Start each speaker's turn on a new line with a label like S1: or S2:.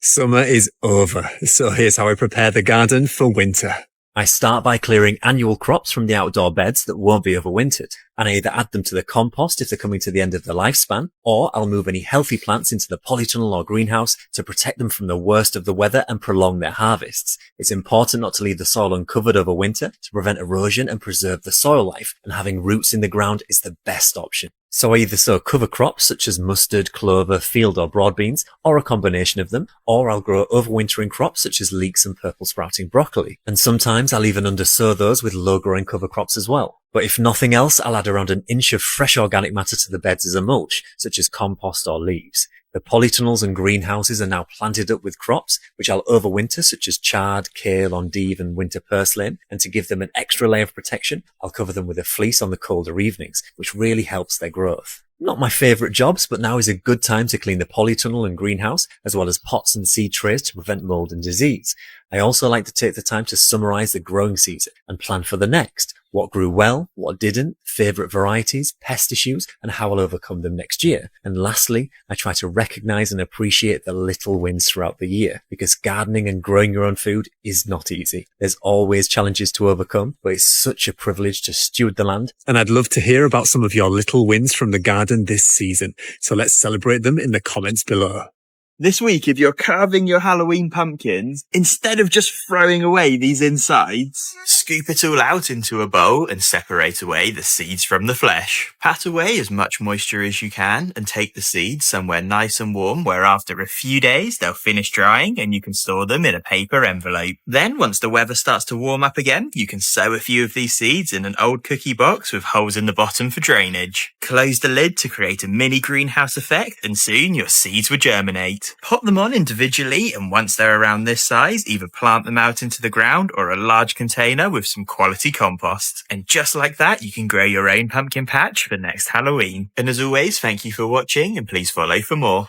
S1: Summer is over, so here's how I prepare the garden for winter.
S2: I start by clearing annual crops from the outdoor beds that won't be overwintered, and I either add them to the compost if they're coming to the end of their lifespan, or I'll move any healthy plants into the polytunnel or greenhouse to protect them from the worst of the weather and prolong their harvests. It's important not to leave the soil uncovered over winter to prevent erosion and preserve the soil life, and having roots in the ground is the best option. So I either sow cover crops such as mustard, clover, field or broad beans, or a combination of them, or I'll grow overwintering crops such as leeks and purple sprouting broccoli. And sometimes I'll even undersow those with low-growing cover crops as well. But if nothing else, I'll add around an inch of fresh organic matter to the beds as a mulch, such as compost or leaves. The polytunnels and greenhouses are now planted up with crops, which I'll overwinter, such as chard, kale, endive and winter purslane. And to give them an extra layer of protection, I'll cover them with a fleece on the colder evenings, which really helps their growth. Not my favourite jobs, but now is a good time to clean the polytunnel and greenhouse, as well as pots and seed trays to prevent mould and disease. I also like to take the time to summarise the growing season and plan for the next. What grew well, what didn't, favourite varieties, pest issues, and how I'll overcome them next year. And lastly, I try to recognise and appreciate the little wins throughout the year, because gardening and growing your own food is not easy. There's always challenges to overcome, but it's such a privilege to steward the land.
S1: And I'd love to hear about some of your little wins from the garden this season, so let's celebrate them in the comments below.
S3: This week, if you're carving your Halloween pumpkins, instead of just throwing away these insides,
S4: scoop it all out into a bowl and separate away the seeds from the flesh. Pat away as much moisture as you can and take the seeds somewhere nice and warm where after a few days they'll finish drying and you can store them in a paper envelope. Then once the weather starts to warm up again, you can sow a few of these seeds in an old cookie box with holes in the bottom for drainage. Close the lid to create a mini greenhouse effect and soon your seeds will germinate. Pop them on individually and once they're around this size, either plant them out into the ground or a large container with some quality compost. And just like that, you can grow your own pumpkin patch for next Halloween. And as always, thank you for watching and please follow for more.